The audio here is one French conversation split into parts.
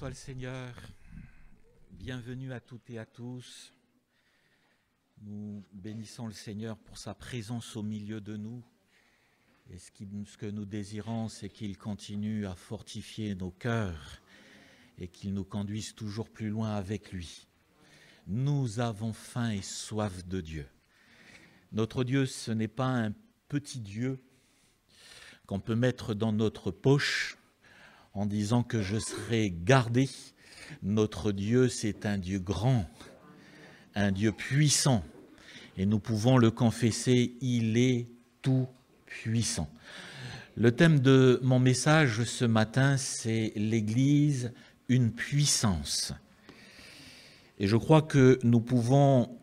soit le Seigneur. Bienvenue à toutes et à tous. Nous bénissons le Seigneur pour sa présence au milieu de nous. Et ce que nous désirons, c'est qu'il continue à fortifier nos cœurs et qu'il nous conduise toujours plus loin avec lui. Nous avons faim et soif de Dieu. Notre Dieu, ce n'est pas un petit Dieu qu'on peut mettre dans notre poche en disant que je serai gardé. Notre Dieu, c'est un Dieu grand, un Dieu puissant. Et nous pouvons le confesser, il est tout puissant. Le thème de mon message ce matin, c'est l'Église, une puissance. Et je crois que nous pouvons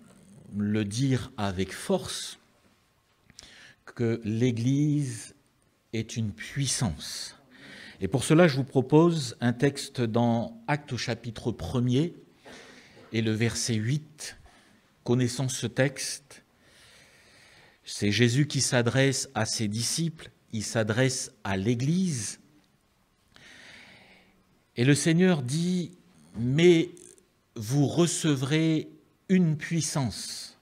le dire avec force, que l'Église est une puissance. Et pour cela, je vous propose un texte dans Actes au chapitre 1er et le verset 8. Connaissons ce texte. C'est Jésus qui s'adresse à ses disciples, il s'adresse à l'Église. Et le Seigneur dit, « Mais vous recevrez une puissance,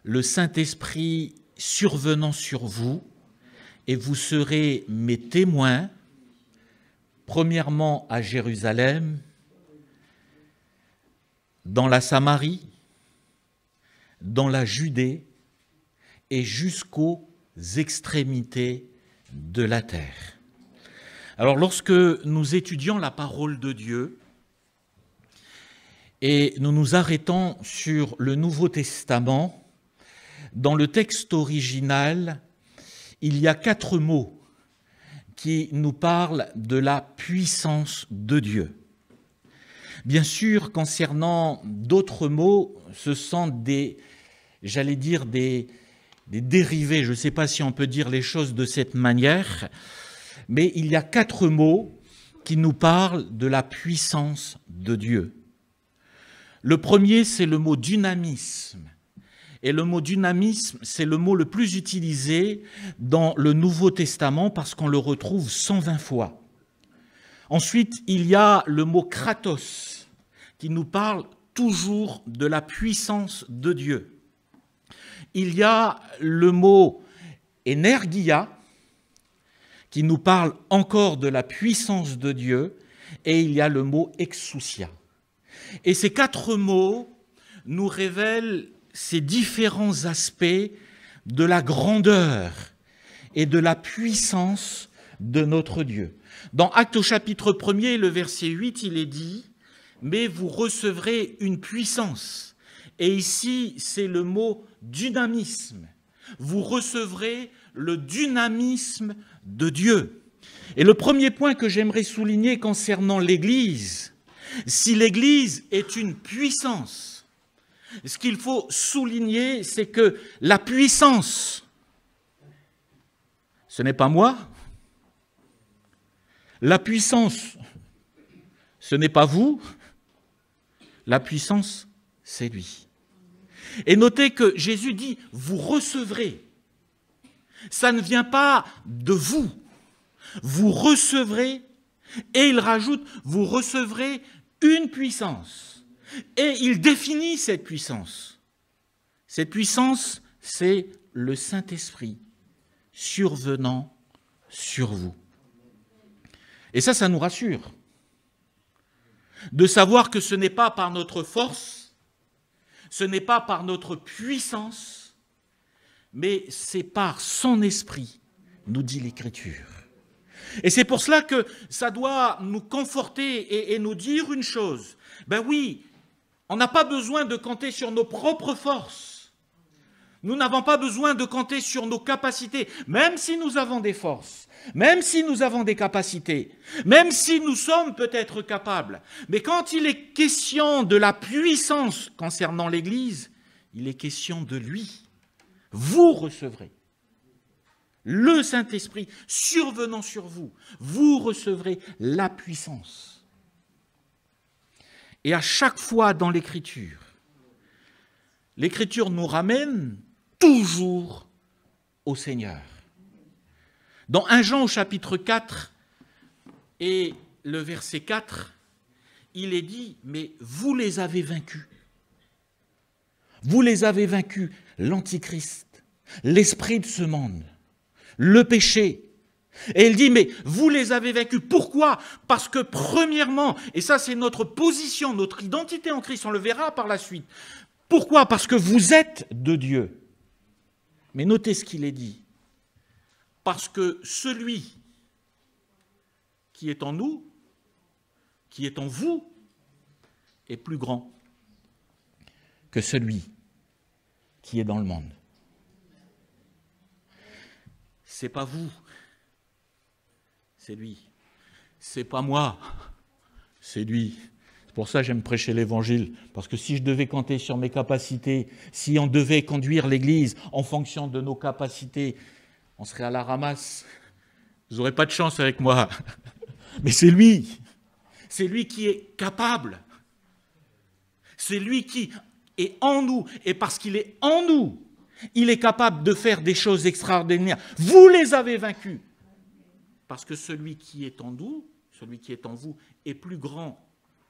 le Saint-Esprit survenant sur vous, et vous serez mes témoins, premièrement à Jérusalem, dans la Samarie, dans la Judée et jusqu'aux extrémités de la terre. » Alors lorsque nous étudions la parole de Dieu et nous nous arrêtons sur le Nouveau Testament, dans le texte original, il y a 4 mots qui nous parlent de la puissance de Dieu. Bien sûr, concernant d'autres mots, ce sont des dérivés, je ne sais pas si on peut dire les choses de cette manière, mais il y a 4 mots qui nous parlent de la puissance de Dieu. Le premier, c'est le mot dynamisme. Et le mot dynamisme, c'est le mot le plus utilisé dans le Nouveau Testament parce qu'on le retrouve 120 fois. Ensuite, il y a le mot kratos, qui nous parle toujours de la puissance de Dieu. Il y a le mot energia, qui nous parle encore de la puissance de Dieu, et il y a le mot exousia. Et ces 4 mots nous révèlent ces différents aspects de la grandeur et de la puissance de notre Dieu. Dans Actes au chapitre 1er, le verset 8, il est dit « Mais vous recevrez une puissance ». Et ici, c'est le mot dynamisme. Vous recevrez le dynamisme de Dieu. Et le premier point que j'aimerais souligner concernant l'Église, si l'Église est une puissance, ce qu'il faut souligner, c'est que la puissance, ce n'est pas moi. La puissance, ce n'est pas vous. La puissance, c'est lui. Et notez que Jésus dit, vous recevrez. Ça ne vient pas de vous. Vous recevrez, et il rajoute, vous recevrez une puissance. Et il définit cette puissance. Cette puissance, c'est le Saint-Esprit survenant sur vous. Et ça nous rassure. De savoir que ce n'est pas par notre force, ce n'est pas par notre puissance, mais c'est par son esprit, nous dit l'Écriture. Et c'est pour cela que ça doit nous conforter et nous dire une chose. Ben oui, on n'a pas besoin de compter sur nos propres forces. Nous n'avons pas besoin de compter sur nos capacités, même si nous avons des forces, même si nous avons des capacités, même si nous sommes peut-être capables. Mais quand il est question de la puissance concernant l'Église, il est question de lui. Vous recevrez le Saint-Esprit survenant sur vous. Vous recevrez la puissance. Et à chaque fois dans l'Écriture nous ramène toujours au Seigneur. Dans 1 Jean au chapitre 4 et le verset 4, il est dit, mais vous les avez vaincus. Vous les avez vaincus, l'Antichrist, l'esprit de ce monde, le péché. Et il dit, mais vous les avez vaincus. Pourquoi? Parce que premièrement, et ça c'est notre position, notre identité en Christ, on le verra par la suite. Pourquoi? Parce que vous êtes de Dieu. Mais notez ce qu'il est dit. Parce que celui qui est en nous, qui est en vous, est plus grand que celui qui est dans le monde. C'est pas vous, c'est lui. C'est pas moi, c'est lui. C'est pour ça que j'aime prêcher l'Évangile, parce que si je devais compter sur mes capacités, si on devait conduire l'Église en fonction de nos capacités, on serait à la ramasse. Vous n'aurez pas de chance avec moi. Mais c'est lui qui est capable. C'est lui qui est en nous, et parce qu'il est en nous, il est capable de faire des choses extraordinaires. Vous les avez vaincus. Parce que celui qui est en nous, celui qui est en vous, est plus grand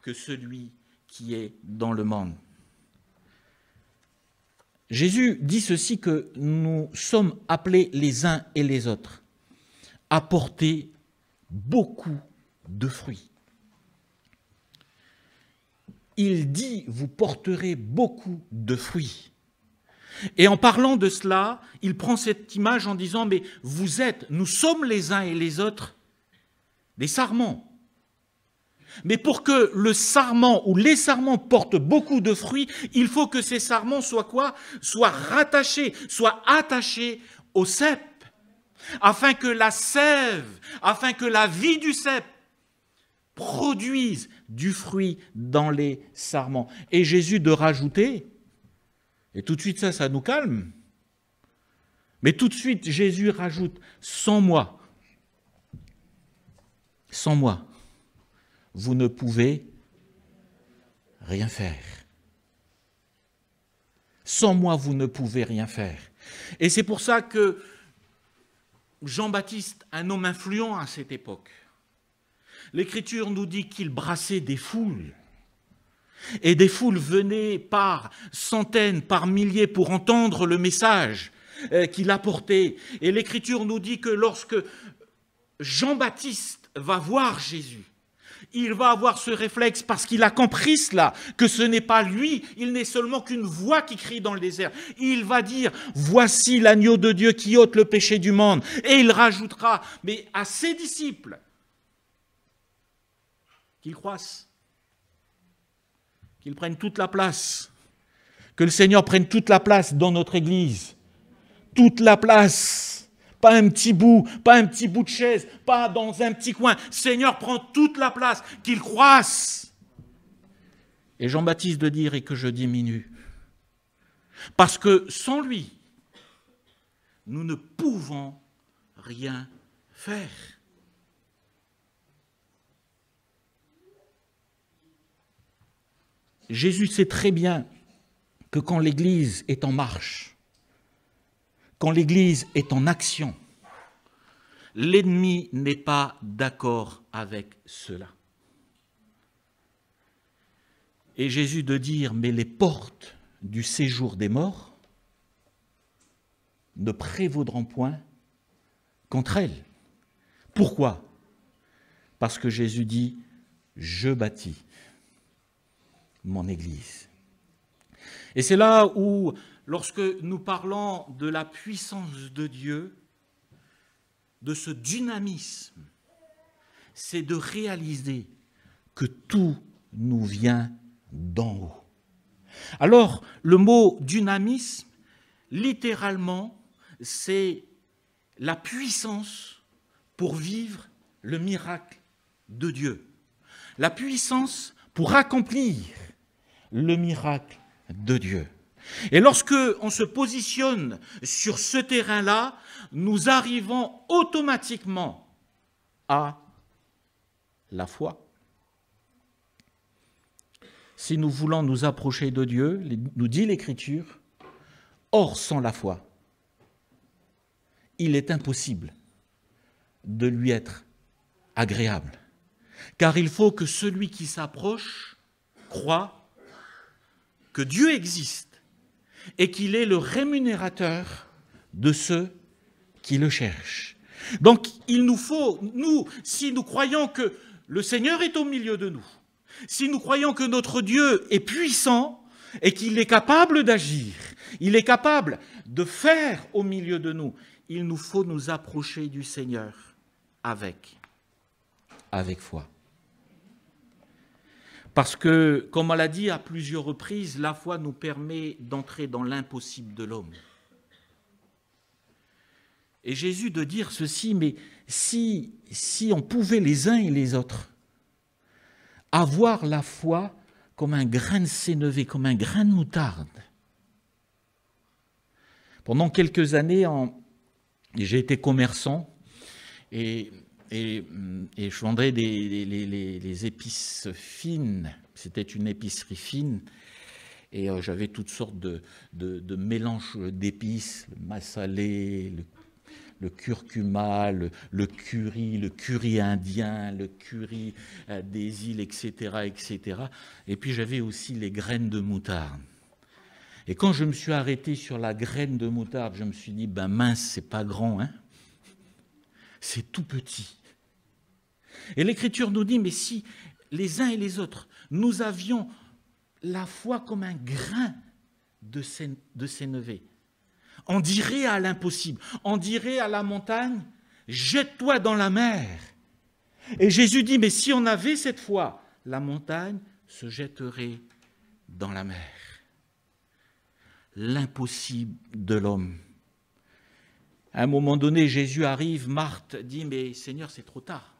que celui qui est dans le monde. Jésus dit ceci, que nous sommes appelés les uns et les autres à porter beaucoup de fruits. Il dit, vous porterez beaucoup de fruits. Et en parlant de cela, il prend cette image en disant, mais nous sommes les uns et les autres des sarments. Mais pour que le sarment ou les sarments portent beaucoup de fruits, il faut que ces sarments soient quoi? Soient rattachés, soient attachés au cep, afin que la sève, afin que la vie du cep produise du fruit dans les sarments. Et Jésus de rajouter, et tout de suite ça nous calme, mais tout de suite Jésus rajoute, sans moi, vous ne pouvez rien faire. Sans moi, vous ne pouvez rien faire. Et c'est pour ça que Jean-Baptiste, un homme influent à cette époque, l'Écriture nous dit qu'il brassait des foules. Et des foules venaient par centaines, par milliers pour entendre le message qu'il apportait. Et l'Écriture nous dit que lorsque Jean-Baptiste va voir Jésus, il va avoir ce réflexe parce qu'il a compris cela, que ce n'est pas lui, il n'est seulement qu'une voix qui crie dans le désert. Il va dire, voici l'agneau de Dieu qui ôte le péché du monde. Et il rajoutera, mais à ses disciples, qu'ils croissent, qu'ils prennent toute la place, que le Seigneur prenne toute la place dans notre Église, toute la place. Pas un petit bout de chaise, pas dans un petit coin. Seigneur, prends toute la place, qu'il croisse. Et Jean-Baptiste de dire, et que je diminue. Parce que sans lui, nous ne pouvons rien faire. Jésus sait très bien que quand l'Église est en marche, quand l'Église est en action, l'ennemi n'est pas d'accord avec cela. Et Jésus de dire, mais les portes du séjour des morts ne prévaudront point contre elles. Pourquoi? Parce que Jésus dit, je bâtis mon Église. Et c'est là où, lorsque nous parlons de la puissance de Dieu, de ce dynamisme, c'est de réaliser que tout nous vient d'en haut. Alors, le mot dynamisme, littéralement, c'est la puissance pour vivre le miracle de Dieu. La puissance pour accomplir le miracle de Dieu. Et lorsque on se positionne sur ce terrain-là, nous arrivons automatiquement à la foi. Si nous voulons nous approcher de Dieu, nous dit l'Écriture, or sans la foi, il est impossible de lui être agréable. car il faut que celui qui s'approche croie que Dieu existe et qu'il est le rémunérateur de ceux qui le cherchent. Donc il nous faut, nous, si nous croyons que le Seigneur est au milieu de nous, si nous croyons que notre Dieu est puissant et qu'il est capable d'agir, il est capable de faire au milieu de nous, il nous faut nous approcher du Seigneur avec foi. Parce que, comme on l'a dit à plusieurs reprises, la foi nous permet d'entrer dans l'impossible de l'homme. Et Jésus de dire ceci, mais si on pouvait les uns et les autres avoir la foi comme un grain de sénévé, comme un grain de moutarde. Pendant quelques années, j'ai été commerçant et je vendais les épices fines. C'était une épicerie fine. Et j'avais toutes sortes de mélanges d'épices, le massalé, le curcuma, le curry indien, le curry des îles, etc., etc. Et puis j'avais aussi les graines de moutarde. Et quand je me suis arrêté sur la graine de moutarde, je me suis dit, ben mince, c'est pas grand, hein? C'est tout petit. Et l'Écriture nous dit, mais si les uns et les autres, nous avions la foi comme un grain de sénévé, on dirait à l'impossible, on dirait à la montagne, jette-toi dans la mer. Et Jésus dit, mais si on avait cette foi, la montagne se jetterait dans la mer. L'impossible de l'homme. À un moment donné, Jésus arrive, Marthe dit, mais Seigneur, c'est trop tard.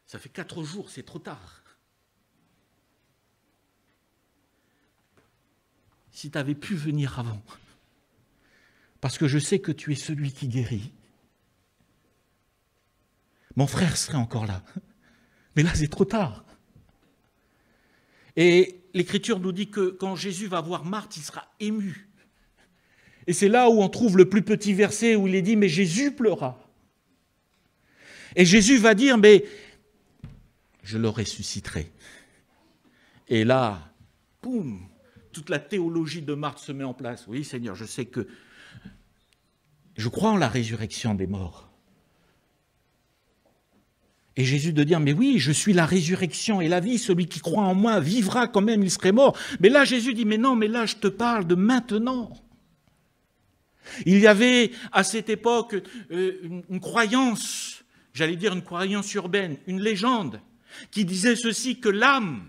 Ça fait 4 jours, c'est trop tard. Si tu avais pu venir avant, parce que je sais que tu es celui qui guérit, mon frère serait encore là. Mais là, c'est trop tard. Et l'Écriture nous dit que quand Jésus va voir Marthe, il sera ému. Et c'est là où on trouve le plus petit verset où il est dit, mais Jésus pleura. Et Jésus va dire, mais je le ressusciterai. Et là, boum, toute la théologie de Marthe se met en place. Oui, Seigneur, je sais que je crois en la résurrection des morts. Et Jésus de dire, mais oui, je suis la résurrection et la vie, celui qui croit en moi vivra quand même, il serait mort. Mais là, Jésus dit, mais non, mais là, je te parle de maintenant. Il y avait à cette époque une croyance, j'allais dire une croyance urbaine, une légende, qui disait ceci, que l'âme,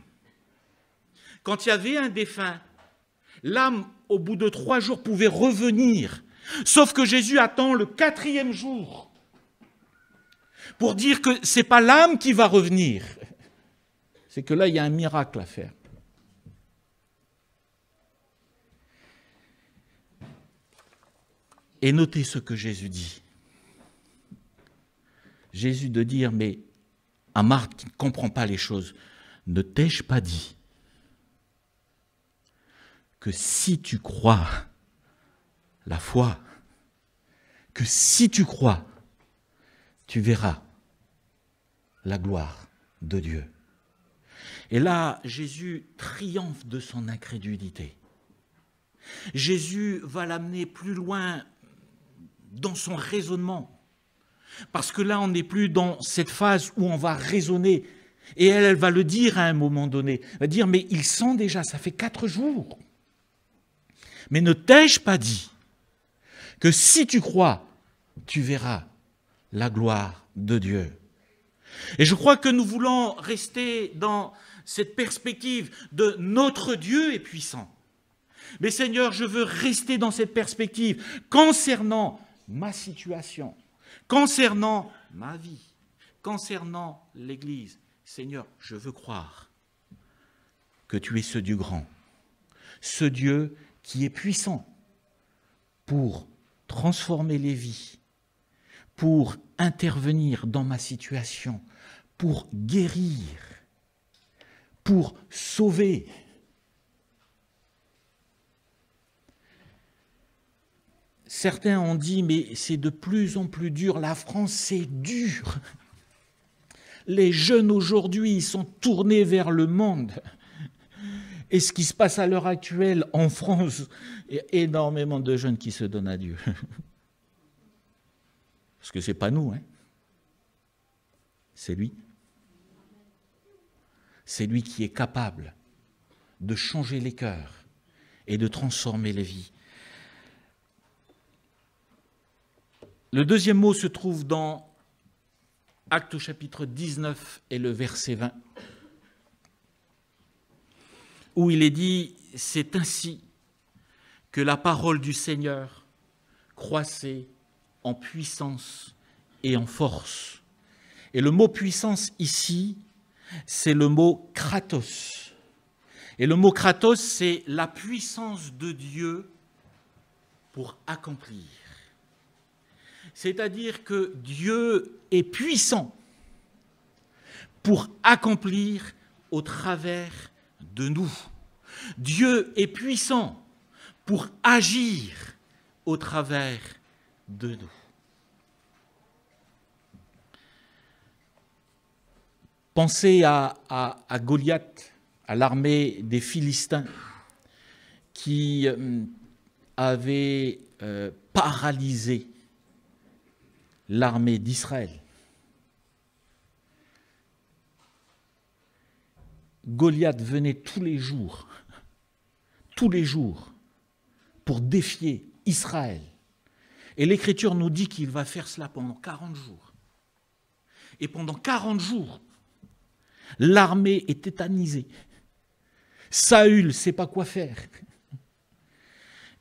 quand il y avait un défunt, l'âme, au bout de 3 jours, pouvait revenir. Sauf que Jésus attend le 4e jour pour dire que ce n'est pas l'âme qui va revenir. C'est que là, il y a un miracle à faire. Et notez ce que Jésus dit. Jésus de dire, mais à Marthe qui ne comprend pas les choses, ne t'ai-je pas dit que si tu crois, la foi, que si tu crois, tu verras la gloire de Dieu. Et là, Jésus triomphe de son incrédulité. Jésus va l'amener plus loin dans son raisonnement. Parce que là, on n'est plus dans cette phase où on va raisonner. Et elle va le dire à un moment donné. Elle va dire, mais ils sont déjà, ça fait 4 jours. Mais ne t'ai-je pas dit que si tu crois, tu verras la gloire de Dieu. Et je crois que nous voulons rester dans cette perspective de notre Dieu est puissant. Mais Seigneur, je veux rester dans cette perspective concernant ma situation, concernant ma vie, concernant l'Église. Seigneur, je veux croire que tu es ce Dieu grand, ce Dieu qui est puissant pour transformer les vies, pour intervenir dans ma situation, pour guérir, pour sauver. Certains ont dit, mais c'est de plus en plus dur, la France c'est dur. Les jeunes aujourd'hui, ils sont tournés vers le monde. Et ce qui se passe à l'heure actuelle en France, il y a énormément de jeunes qui se donnent à Dieu. Parce que ce n'est pas nous, hein. C'est lui. C'est lui qui est capable de changer les cœurs et de transformer les vies. Le deuxième mot se trouve dans Actes au chapitre 19 et le verset 20, où il est dit « C'est ainsi que la parole du Seigneur croissait en puissance et en force. » Et le mot puissance ici, c'est le mot kratos. Et le mot kratos, c'est la puissance de Dieu pour accomplir. C'est-à-dire que Dieu est puissant pour accomplir au travers de nous. Dieu est puissant pour agir au travers de nous. Pensez à Goliath, à l'armée des Philistins, qui avait paralysé l'armée d'Israël. Goliath venait tous les jours, pour défier Israël. Et l'Écriture nous dit qu'il va faire cela pendant 40 jours. Et pendant 40 jours, l'armée est tétanisée. Saül ne sait pas quoi faire.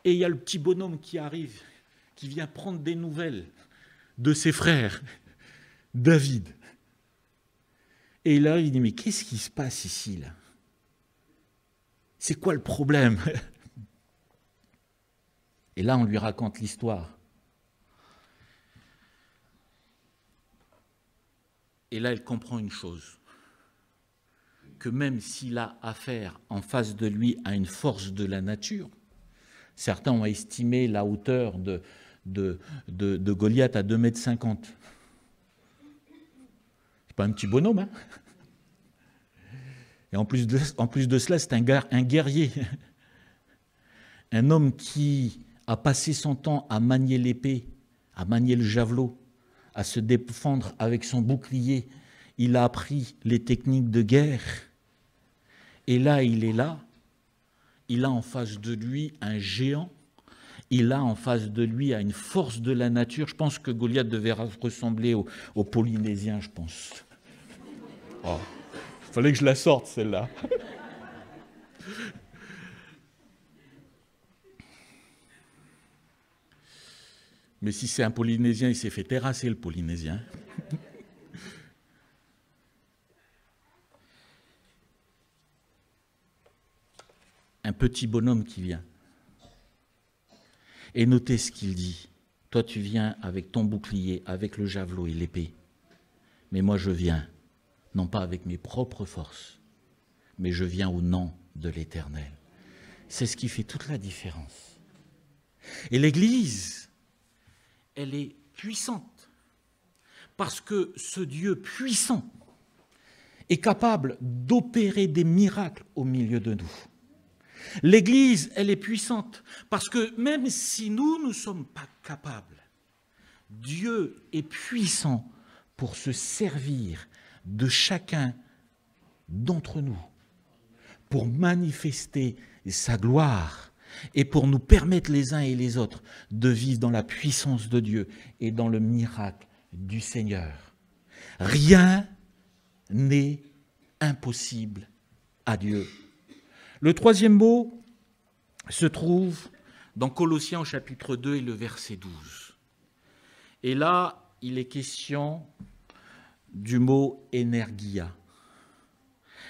Et il y a le petit bonhomme qui arrive, qui vient prendre des nouvelles de ses frères, David. Et là, il dit, mais qu'est-ce qui se passe ici, là? C'est quoi le problème? Et là, on lui raconte l'histoire. Et là, elle comprend une chose, que même s'il a affaire en face de lui à une force de la nature, certains ont estimé la hauteur de Goliath à 2,50 m. C'est pas un petit bonhomme, hein? Et en plus de cela, c'est un guerrier. Un homme qui a passé son temps à manier l'épée, à manier le javelot, à se défendre avec son bouclier. Il a appris les techniques de guerre. Et là, il est là. Il a en face de lui un géant. Il a en face de lui une force de la nature. Je pense que Goliath devait ressembler aux Polynésiens, je pense. Oh, il fallait que je la sorte, celle-là. Mais si c'est un Polynésien, il s'est fait terrasser, le Polynésien. Un petit bonhomme qui vient. Et notez ce qu'il dit. Toi, tu viens avec ton bouclier, avec le javelot et l'épée. Mais moi, je viens, non pas avec mes propres forces, mais je viens au nom de l'Éternel. C'est ce qui fait toute la différence. Et l'Église, elle est puissante, parce que ce Dieu puissant est capable d'opérer des miracles au milieu de nous. L'Église, elle est puissante, parce que même si nous ne sommes pas capables, Dieu est puissant pour se servir de chacun d'entre nous, pour manifester sa gloire et pour nous permettre les uns et les autres de vivre dans la puissance de Dieu et dans le miracle du Seigneur. Rien n'est impossible à Dieu. Le troisième mot se trouve dans Colossiens au chapitre 2 et le verset 12. Et là, il est question du mot énergia.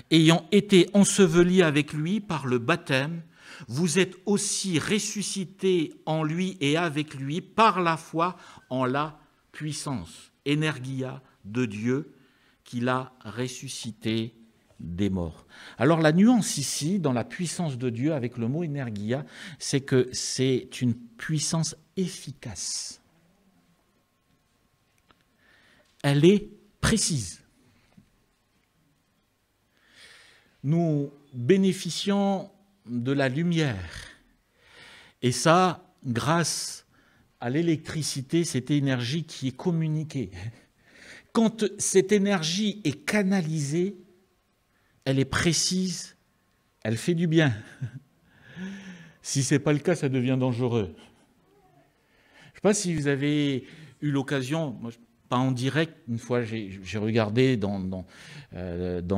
Ayant été ensevelis avec lui par le baptême, vous êtes aussi ressuscités en lui et avec lui par la foi en la puissance, énergia de Dieu qui l'a ressuscité des morts. Alors la nuance ici, dans la puissance de Dieu, avec le mot énergia, c'est que c'est une puissance efficace. Elle est précise. nous bénéficions de la lumière. Et ça, grâce à l'électricité, cette énergie qui est communiquée. Quand cette énergie est canalisée, elle est précise, elle fait du bien. Si ce n'est pas le cas, ça devient dangereux. Je ne sais pas si vous avez eu l'occasion, moi, pas en direct, une fois j'ai regardé dans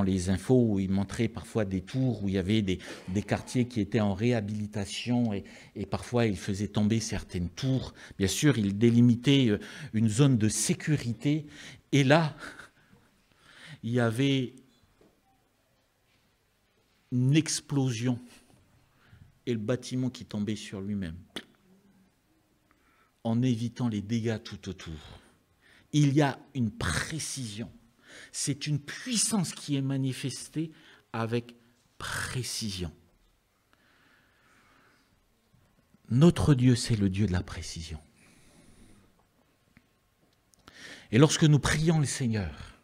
les infos où ils montraient parfois des tours où il y avait des quartiers qui étaient en réhabilitation et parfois ils faisaient tomber certaines tours. Bien sûr, ils délimitaient une zone de sécurité et là, il y avait une explosion et le bâtiment qui tombait sur lui-même en évitant les dégâts tout autour. Il y a une précision. C'est une puissance qui est manifestée avec précision. Notre Dieu, c'est le Dieu de la précision. Et lorsque nous prions le Seigneur,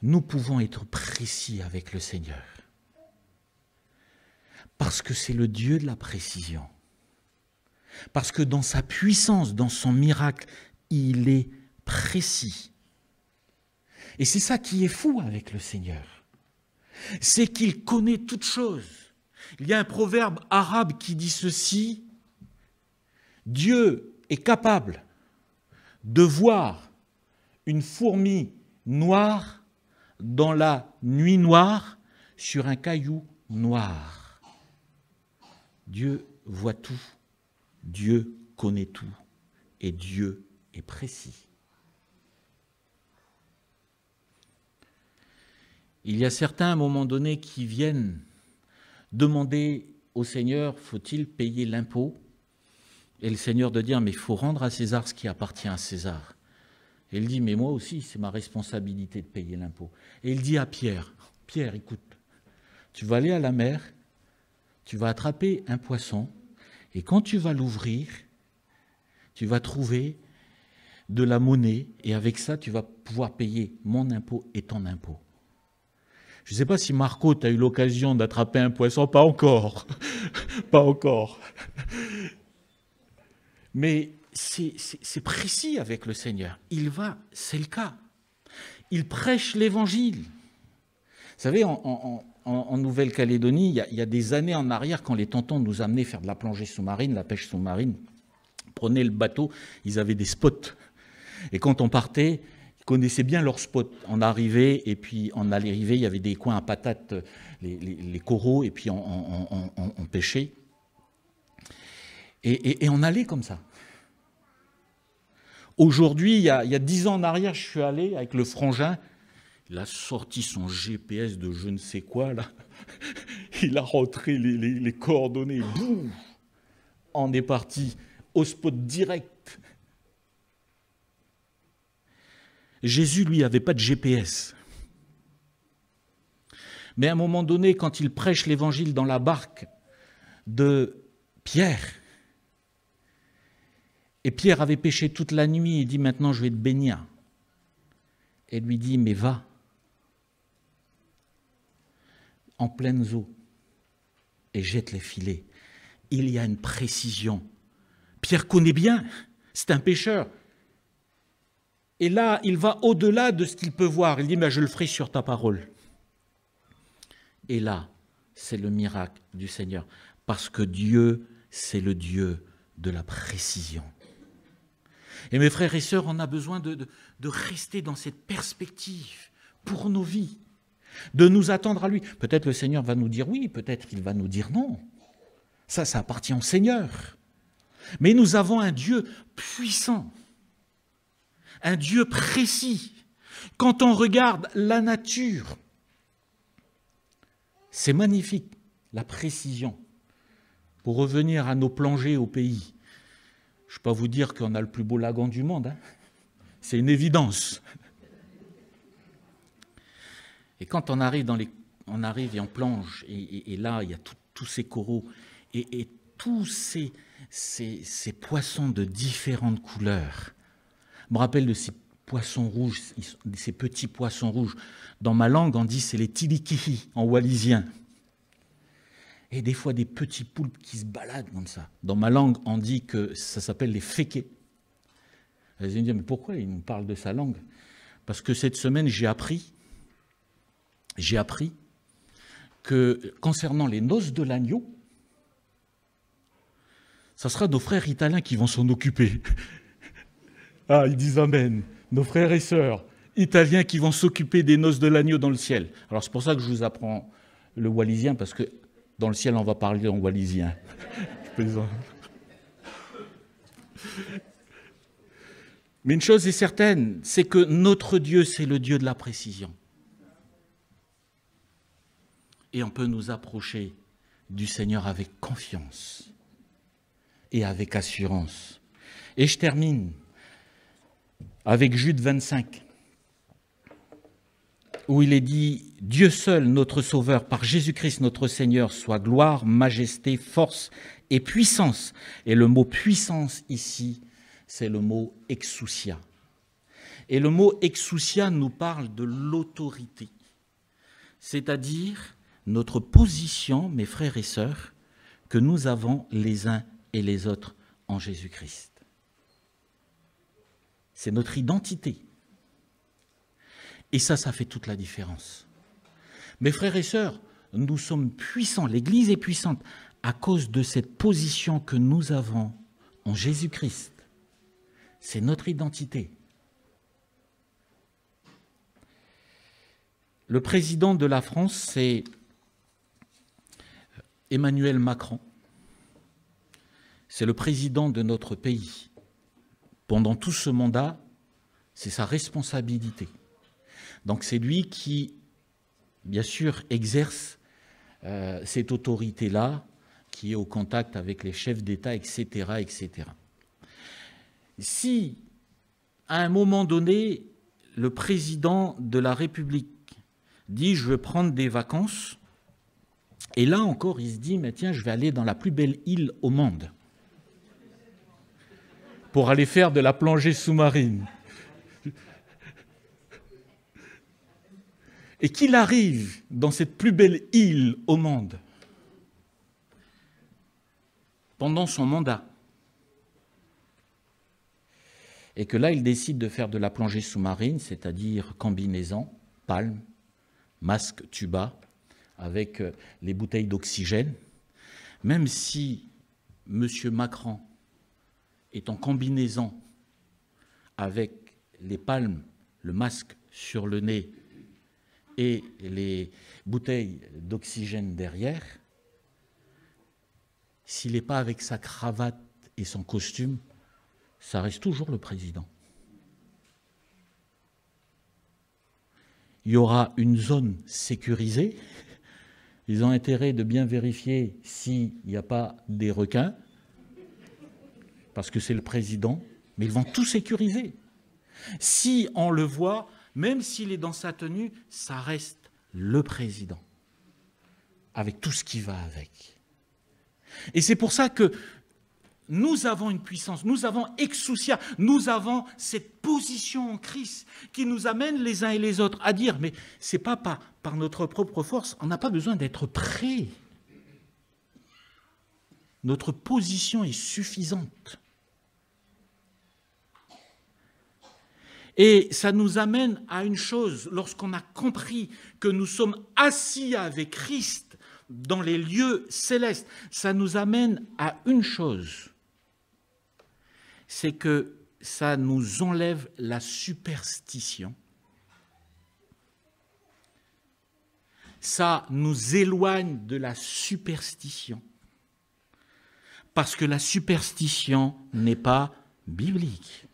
nous pouvons être précis avec le Seigneur. Parce que c'est le Dieu de la précision. Parce que dans sa puissance, dans son miracle, il est précis. Et c'est ça qui est fou avec le Seigneur. C'est qu'il connaît toutes choses. Il y a un proverbe arabe qui dit ceci: Dieu est capable de voir une fourmi noire dans la nuit noire sur un caillou noir. Dieu voit tout, Dieu connaît tout et Dieu est précis. Il y a certains, à un moment donné, qui viennent demander au Seigneur, faut-il payer l'impôt? Et le Seigneur de dire, mais il faut rendre à César ce qui appartient à César. Et il dit, mais moi aussi, c'est ma responsabilité de payer l'impôt. Et il dit à Pierre, Pierre, écoute, tu vas aller à la mer, tu vas attraper un poisson, et quand tu vas l'ouvrir, tu vas trouver de la monnaie, et avec ça, tu vas pouvoir payer mon impôt et ton impôt. Je ne sais pas si Marco, tu as eu l'occasion d'attraper un poisson, pas encore, pas encore. Mais c'est précis avec le Seigneur. Il va, c'est le cas. Il prêche l'Évangile. Vous savez, en Nouvelle-Calédonie, il y a des années en arrière, quand les tontons nous amenaient faire de la plongée sous-marine, la pêche sous-marine, prenaient le bateau, ils avaient des spots. Et quand on partait, ils connaissaient bien leurs spots. On arrivait, et puis en arrivée, il y avait des coins à patates, les coraux, et puis on pêchait. Et on allait comme ça. Aujourd'hui, il y a 10 ans en arrière, je suis allé avec le frangin. Il a sorti son GPS de je ne sais quoi, là. Il a rentré les coordonnées. Boum, on est parti au spot direct. Jésus, lui, n'avait pas de GPS. Mais à un moment donné, quand il prêche l'évangile dans la barque de Pierre, et Pierre avait péché toute la nuit, il dit, maintenant je vais te bénir. Et lui dit, mais va, en pleines eaux, et jette les filets. Il y a une précision. Pierre connaît bien, c'est un pêcheur. Et là, il va au-delà de ce qu'il peut voir. Il dit, mais je le ferai sur ta parole. Et là, c'est le miracle du Seigneur. Parce que Dieu, c'est le Dieu de la précision. Et mes frères et sœurs, on a besoin de rester dans cette perspective pour nos vies, de nous attendre à lui. Peut-être le Seigneur va nous dire oui, peut-être qu'il va nous dire non. Ça appartient au Seigneur. Mais nous avons un Dieu puissant, un Dieu précis. Quand on regarde la nature, c'est magnifique, la précision. Pour revenir à nos plongées au pays, je ne vais pas vous dire qu'on a le plus beau lagon du monde, hein. C'est une évidence. Et quand on arrive, on arrive et on plonge, et là, il y a tous ces coraux, et tous ces poissons de différentes couleurs. Je me rappelle de ces poissons rouges, ces petits poissons rouges. Dans ma langue, on dit c'est les tiliki en wallisien. Et des fois, des petits poulpes qui se baladent comme ça. Dans ma langue, on dit que ça s'appelle les féquets. Vous allez me dire, mais pourquoi il nous parle de sa langue? Parce que cette semaine, j'ai appris que concernant les noces de l'agneau, ça sera nos frères italiens qui vont s'en occuper. Ah, ils disent amen. Nos frères et sœurs italiens qui vont s'occuper des noces de l'agneau dans le ciel. Alors c'est pour ça que je vous apprends le wallisien, parce que dans le ciel, on va parler en wallisien. Je plaisante. Mais une chose est certaine, c'est que notre Dieu, c'est le Dieu de la précision. Et on peut nous approcher du Seigneur avec confiance et avec assurance. Et je termine avec Jude 25, où il est dit « Dieu seul, notre Sauveur, par Jésus-Christ notre Seigneur, soit gloire, majesté, force et puissance. » Et le mot « puissance » ici, c'est le mot « exousia ». Et le mot « exousia » nous parle de l'autorité, c'est-à-dire notre position, mes frères et sœurs, que nous avons les uns et les autres en Jésus-Christ. C'est notre identité. Et ça fait toute la différence. Mes frères et sœurs, nous sommes puissants, l'Église est puissante à cause de cette position que nous avons en Jésus-Christ. C'est notre identité. Le président de la France, c'est Emmanuel Macron. C'est le président de notre pays. Pendant tout ce mandat, c'est sa responsabilité. Donc c'est lui qui, bien sûr, exerce cette autorité-là, qui est au contact avec les chefs d'État, etc., etc. Si, à un moment donné, le président de la République dit « je veux prendre des vacances », et là encore, il se dit « mais tiens, je vais aller dans la plus belle île au monde pour aller faire de la plongée sous-marine ». Et qu'il arrive dans cette plus belle île au monde, pendant son mandat, et que là, il décide de faire de la plongée sous-marine, c'est-à-dire combinaison, palme, masque, tuba, avec les bouteilles d'oxygène, même si M. Macron est en combinaison avec les palmes, le masque sur le nez et les bouteilles d'oxygène derrière, s'il n'est pas avec sa cravate et son costume, ça reste toujours le président. Il y aura une zone sécurisée. Ils ont intérêt de bien vérifier s'il n'y a pas des requins, parce que c'est le président, mais ils vont tout sécuriser. Si on le voit, même s'il est dans sa tenue, ça reste le président, avec tout ce qui va avec. Et c'est pour ça que nous avons une puissance, nous avons exousia, nous avons cette position en Christ qui nous amène les uns et les autres à dire, mais ce n'est pas par notre propre force, on n'a pas besoin d'être prêt. Notre position est suffisante. Et ça nous amène à une chose, lorsqu'on a compris que nous sommes assis avec Christ dans les lieux célestes, ça nous amène à une chose, c'est que ça nous enlève la superstition, ça nous éloigne de la superstition, parce que la superstition n'est pas biblique.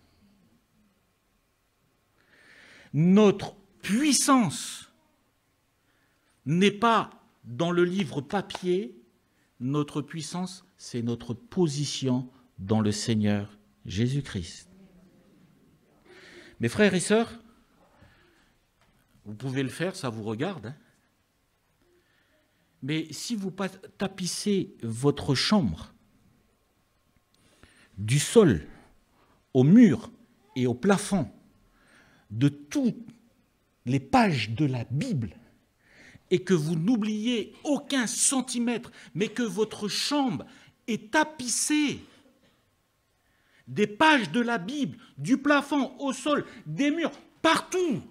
Notre puissance n'est pas dans le livre papier, notre puissance, c'est notre position dans le Seigneur Jésus-Christ. Mes frères et sœurs, vous pouvez le faire, ça vous regarde, hein. Mais si vous tapissez votre chambre du sol au mur et au plafond de toutes les pages de la Bible et que vous n'oubliez aucun centimètre, mais que votre chambre est tapissée des pages de la Bible, du plafond au sol, des murs, partout.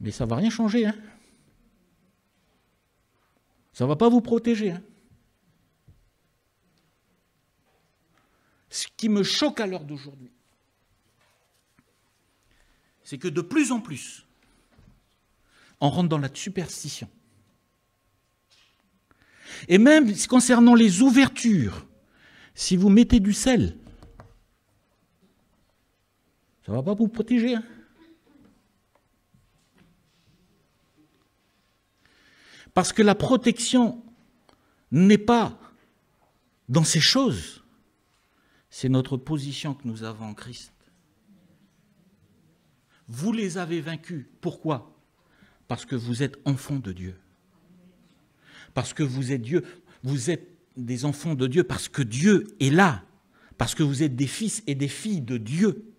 Mais ça ne va rien changer, hein. Ça ne va pas vous protéger, hein. Ce qui me choque à l'heure d'aujourd'hui, c'est que de plus en plus, on rentre dans la superstition. Et même concernant les ouvertures, si vous mettez du sel, ça ne va pas vous protéger, hein. Parce que la protection n'est pas dans ces choses, c'est notre position que nous avons en Christ. Vous les avez vaincus. Pourquoi? Parce que vous êtes enfants de Dieu. Parce que vous êtes Dieu. Vous êtes des enfants de Dieu parce que Dieu est là. Parce que vous êtes des fils et des filles de Dieu.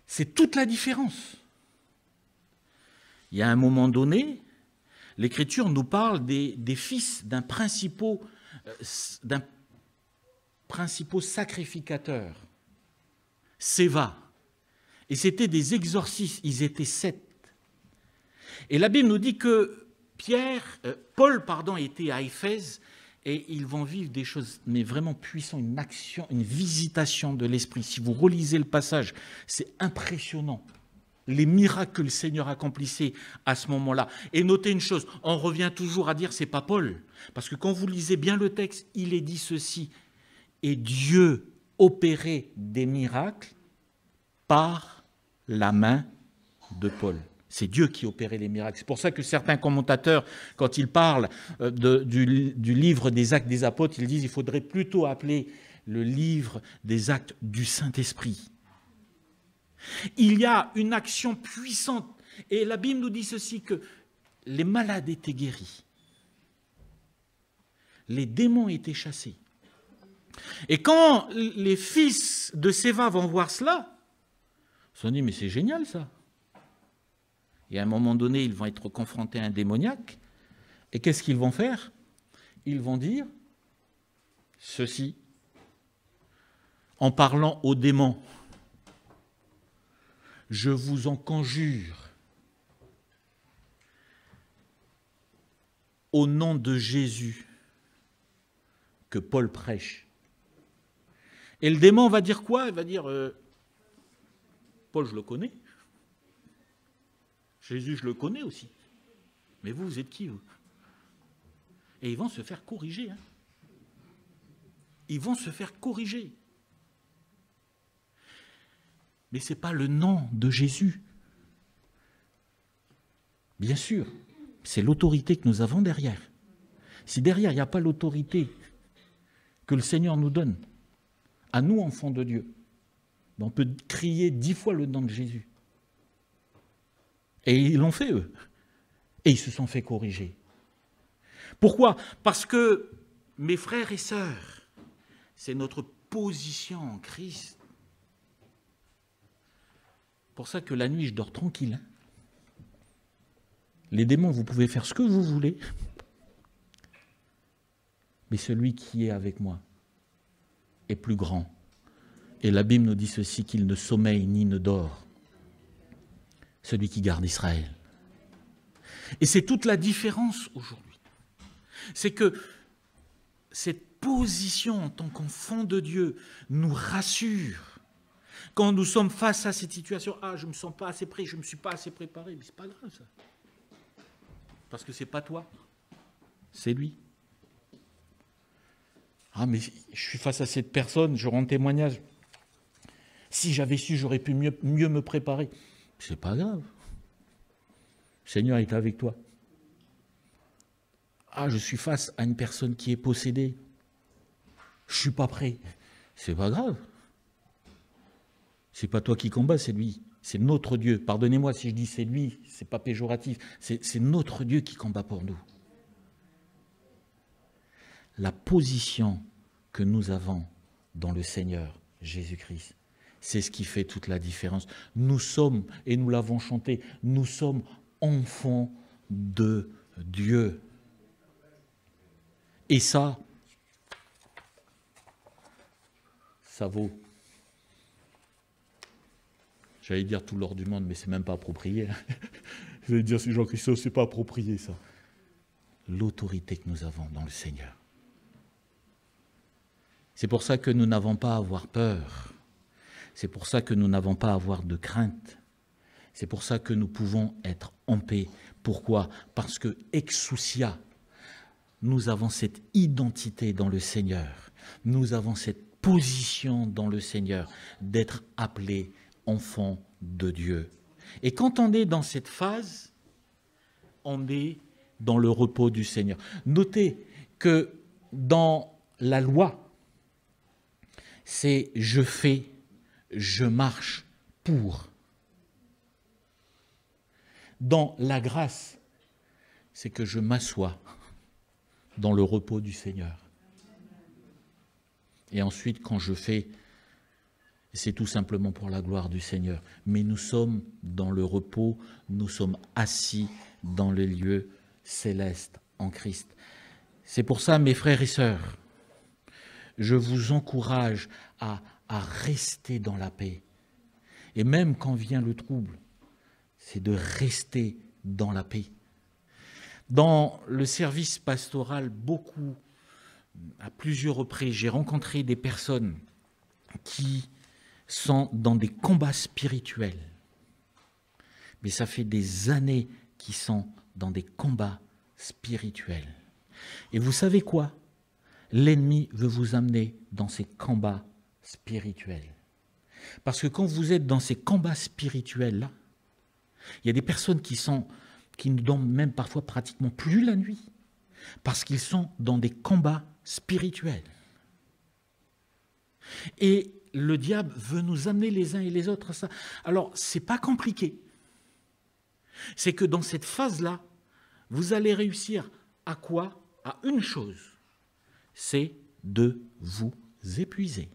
C'est toute la différence. Il y a un moment donné, l'Écriture nous parle des fils d'un principal sacrificateur, Séva. Et c'était des exorcistes, ils étaient 7. Et la Bible nous dit que Paul était à Éphèse et ils vont vivre des choses mais vraiment puissantes, une action, une visitation de l'Esprit. Si vous relisez le passage, c'est impressionnant. Les miracles que le Seigneur accomplissait à ce moment-là. Et notez une chose, on revient toujours à dire c'est pas Paul, parce que quand vous lisez bien le texte, il est dit ceci, et Dieu opérait des miracles par la main de Paul. C'est Dieu qui opérait les miracles. C'est pour ça que certains commentateurs, quand ils parlent du livre des Actes des Apôtres, ils disent qu'il faudrait plutôt appeler le livre des Actes du Saint-Esprit. Il y a une action puissante. Et la Bible nous dit ceci, que les malades étaient guéris. Les démons étaient chassés. Et quand les fils de Séva vont voir cela, ils se sont dit, mais c'est génial ça. Et à un moment donné, ils vont être confrontés à un démoniaque. Et qu'est-ce qu'ils vont faire? Ils vont dire ceci, en parlant aux démons. Je vous en conjure, au nom de Jésus, que Paul prêche. Et le démon va dire quoi? Il va dire, Paul, je le connais. Jésus, je le connais aussi. Mais vous, vous êtes qui, vous? Et ils vont se faire corriger. Hein. Ils vont se faire corriger. Mais ce n'est pas le nom de Jésus. Bien sûr, c'est l'autorité que nous avons derrière. Si derrière, il n'y a pas l'autorité que le Seigneur nous donne, à nous, enfants de Dieu, on peut crier 10 fois le nom de Jésus. Et ils l'ont fait, eux. Et ils se sont fait corriger. Pourquoi? Parce que, mes frères et sœurs, c'est notre position en Christ. C'est pour ça que la nuit, je dors tranquille. Les démons, vous pouvez faire ce que vous voulez. Mais celui qui est avec moi est plus grand. Et la Bible nous dit ceci, qu'il ne sommeille ni ne dort. Celui qui garde Israël. Et c'est toute la différence aujourd'hui. C'est que cette position en tant qu'enfant de Dieu nous rassure. Quand nous sommes face à cette situation, je ne me sens pas assez prêt, je ne me suis pas assez préparé, mais ce n'est pas grave ça. Parce que ce n'est pas toi, c'est lui. Mais je suis face à cette personne, je rends témoignage. Si j'avais su, j'aurais pu mieux me préparer. Ce n'est pas grave. Le Seigneur est avec toi. Je suis face à une personne qui est possédée. Je ne suis pas prêt. Ce n'est pas grave. Ce n'est pas toi qui combats, c'est lui. C'est notre Dieu. Pardonnez-moi si je dis c'est lui, ce n'est pas péjoratif. C'est notre Dieu qui combat pour nous. la position que nous avons dans le Seigneur Jésus-Christ. C'est ce qui fait toute la différence. Nous sommes, et nous l'avons chanté, nous sommes enfants de Dieu. Et ça vaut, j'allais dire tout l'or du monde, mais c'est même pas approprié. Je vais dire, Jean-Christophe, c'est pas approprié ça. L'autorité que nous avons dans le Seigneur. C'est pour ça que nous n'avons pas à avoir peur. C'est pour ça que nous n'avons pas à avoir de crainte. C'est pour ça que nous pouvons être en paix. Pourquoi? Parce que exousia, nous avons cette identité dans le Seigneur. Nous avons cette position dans le Seigneur d'être appelés enfants de Dieu. Et quand on est dans cette phase, on est dans le repos du Seigneur. Notez que dans la loi, c'est je fais, je marche pour. Dans la grâce, c'est que je m'assois dans le repos du Seigneur. Et ensuite, quand je fais, c'est tout simplement pour la gloire du Seigneur. Mais nous sommes dans le repos, nous sommes assis dans les lieux célestes en Christ. C'est pour ça, mes frères et sœurs, je vous encourage à rester dans la paix. Et même quand vient le trouble, c'est de rester dans la paix. Dans le service pastoral, à plusieurs reprises, j'ai rencontré des personnes qui sont dans des combats spirituels. Mais ça fait des années qu'ils sont dans des combats spirituels. Et vous savez quoi? L'ennemi veut vous amener dans ces combats spirituels. Parce que quand vous êtes dans ces combats spirituels-là, il y a des personnes qui ne dorment même parfois pratiquement plus la nuit, parce qu'ils sont dans des combats spirituels. Et le diable veut nous amener les uns et les autres à ça. Alors, ce n'est pas compliqué. C'est que dans cette phase-là, vous allez réussir à quoi? À une chose, c'est de vous épuiser.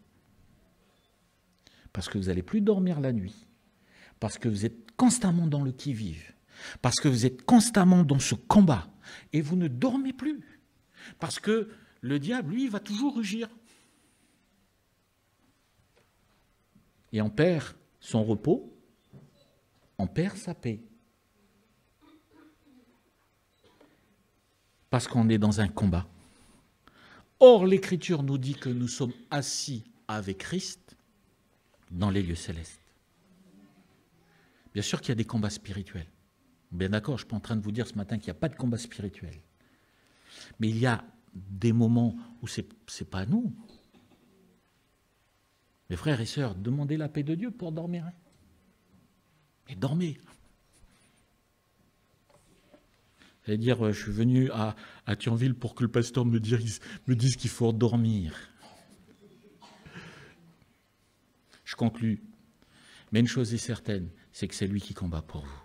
Parce que vous n'allez plus dormir la nuit, parce que vous êtes constamment dans le qui-vive, parce que vous êtes constamment dans ce combat, et vous ne dormez plus, parce que le diable, lui, va toujours rugir. Et on perd son repos, on perd sa paix. Parce qu'on est dans un combat. Or, l'Écriture nous dit que nous sommes assis avec Christ dans les lieux célestes. Bien sûr qu'il y a des combats spirituels. Bien d'accord, je ne suis pas en train de vous dire ce matin qu'il n'y a pas de combat spirituel. Mais il y a des moments où ce n'est pas nous. Mes frères et sœurs, demandez la paix de Dieu pour dormir. Mais dormez. J'allais dire, je suis venu à Thionville pour que le pasteur me dise qu'il faut dormir. Je conclus. Mais une chose est certaine, c'est que c'est lui qui combat pour vous.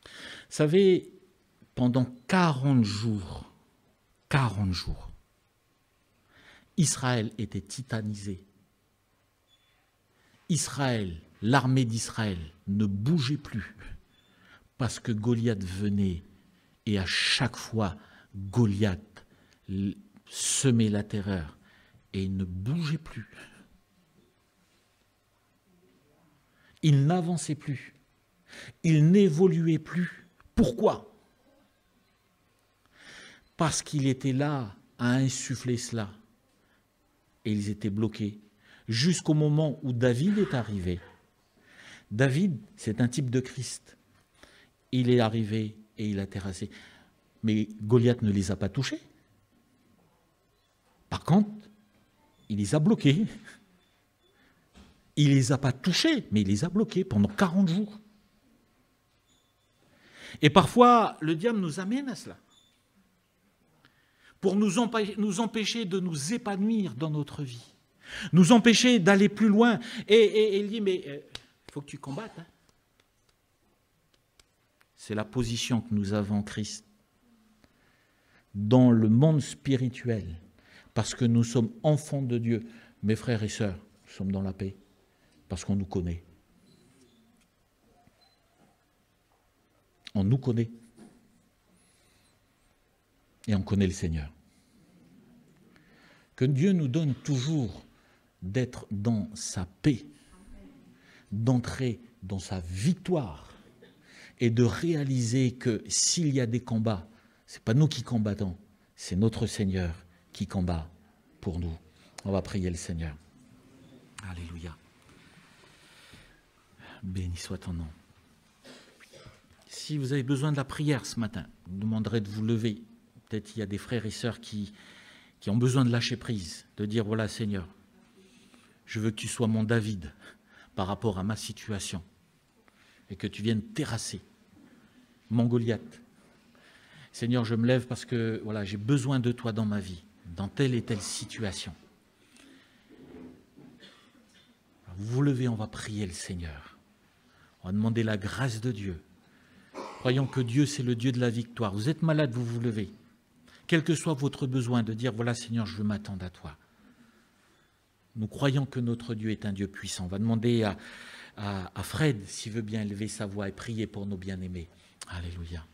Vous savez, pendant 40 jours, Israël était titanisé. Israël, l'armée d'Israël ne bougeait plus parce que Goliath venait et à chaque fois, Goliath semait la terreur et il ne bougeait plus. Il n'avançait plus. Il n'évoluait plus. Pourquoi? Parce qu'il était là à insuffler cela. Et ils étaient bloqués. Jusqu'au moment où David est arrivé. David, c'est un type de Christ. Il est arrivé et il a terrassé. Mais Goliath ne les a pas touchés. Par contre, il les a bloqués. Il ne les a pas touchés, mais il les a bloqués pendant 40 jours. Et parfois, le diable nous amène à cela. Pour nous empêcher de nous épanouir dans notre vie. Nous empêcher d'aller plus loin. Et il dit, mais il faut que tu combattes. Hein. C'est la position que nous avons en Christ. dans le monde spirituel, parce que nous sommes enfants de Dieu. Mes frères et sœurs, nous sommes dans la paix, parce qu'on nous connaît. On nous connaît. Et on connaît le Seigneur. Que Dieu nous donne toujours d'être dans sa paix, d'entrer dans sa victoire et de réaliser que s'il y a des combats, ce n'est pas nous qui combattons, c'est notre Seigneur qui combat pour nous. On va prier le Seigneur. Alléluia. Béni soit ton nom. Si vous avez besoin de la prière ce matin, je vous demanderai de vous lever. Peut-être qu'il y a des frères et sœurs qui ont besoin de lâcher prise, de dire, voilà Seigneur, je veux que tu sois mon David par rapport à ma situation et que tu viennes terrasser mon Goliath. Seigneur, je me lève parce que voilà, j'ai besoin de toi dans ma vie, dans telle et telle situation. Vous vous levez, on va prier le Seigneur. On va demander la grâce de Dieu. Croyons que Dieu, c'est le Dieu de la victoire. Vous êtes malade, vous vous levez. Quel que soit votre besoin, de dire, voilà Seigneur, je veux m'attendre à toi. Nous croyons que notre Dieu est un Dieu puissant. On va demander à Fred s'il veut bien élever sa voix et prier pour nos bien-aimés. Alléluia.